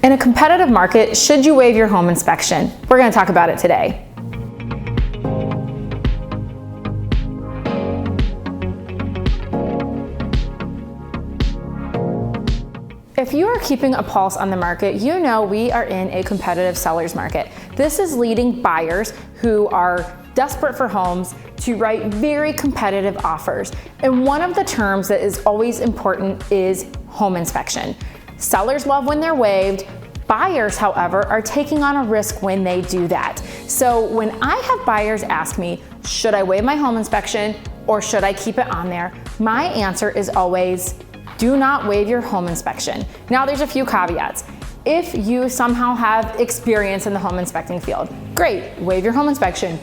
In a competitive market, should you waive your home inspection? We're going to talk about it today. If you are keeping a pulse on the market, you know we are in a competitive seller's market. This is leading buyers who are desperate for homes to write very competitive offers. And one of the terms that is always important is home inspection. Sellers love when they're waived. Buyers, however, are taking on a risk when they do that. So when I have buyers ask me, should I waive my home inspection or should I keep it on there? My answer is always, do not waive your home inspection. Now there's a few caveats. If you somehow have experience in the home inspecting field, great, waive your home inspection.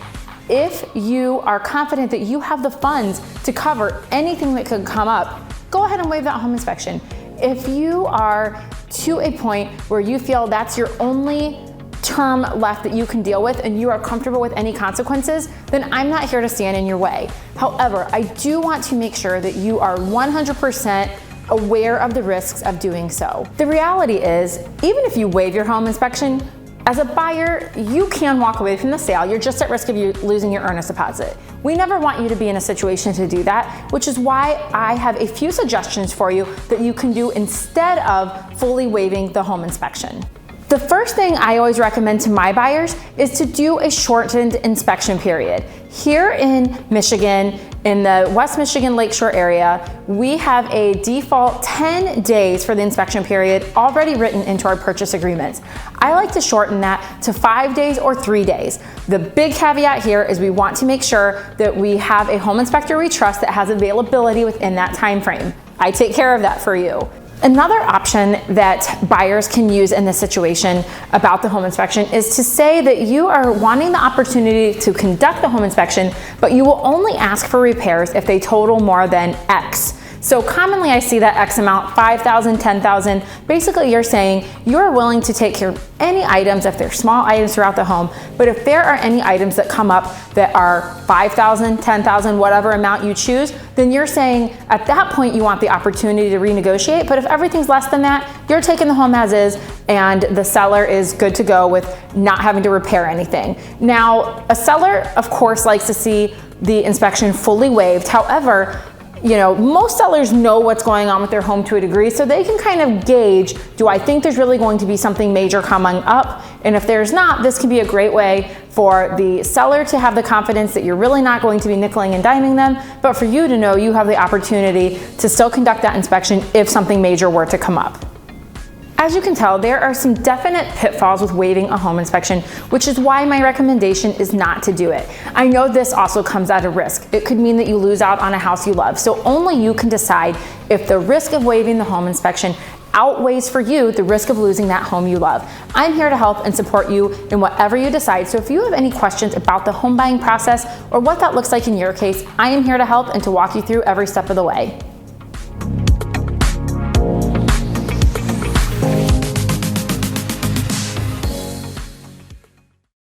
If you are confident that you have the funds to cover anything that could come up, go ahead and waive that home inspection. If you are to a point where you feel that's your only term left that you can deal with and you are comfortable with any consequences, then I'm not here to stand in your way. However, I do want to make sure that you are 100% aware of the risks of doing so. The reality is, even if you waive your home inspection, as a buyer, you can walk away from the sale. You're just at risk of you losing your earnest deposit. We never want you to be in a situation to do that, which is why I have a few suggestions for you that you can do instead of fully waiving the home inspection. The first thing I always recommend to my buyers is to do a shortened inspection period. Here in Michigan, in the West Michigan Lakeshore area, we have a default 10 days for the inspection period already written into our purchase agreements. I like to shorten that to 5 days or 3 days. The big caveat here is we want to make sure that we have a home inspector we trust that has availability within that time frame. I take care of that for you. Another option that buyers can use in this situation about the home inspection is to say that you are wanting the opportunity to conduct the home inspection, but you will only ask for repairs if they total more than X. So commonly I see that X amount, 5,000, 10,000. Basically you're saying you're willing to take care of any items if they're small items throughout the home, but if there are any items that come up that are 5,000, 10,000, whatever amount you choose, then you're saying at that point you want the opportunity to renegotiate, but if everything's less than that, you're taking the home as is and the seller is good to go with not having to repair anything. Now, a seller of course likes to see the inspection fully waived. However, most sellers know what's going on with their home to a degree, so they can kind of gauge, do I think there's really going to be something major coming up? And if there's not, this can be a great way for the seller to have the confidence that you're really not going to be nickeling and diming them, but for you to know you have the opportunity to still conduct that inspection if something major were to come up. As you can tell, there are some definite pitfalls with waiving a home inspection, which is why my recommendation is not to do it. I know this also comes at a risk. It could mean that you lose out on a house you love, so only you can decide if the risk of waiving the home inspection outweighs for you the risk of losing that home you love. I'm here to help and support you in whatever you decide, so if you have any questions about the home buying process or what that looks like in your case, I am here to help and to walk you through every step of the way.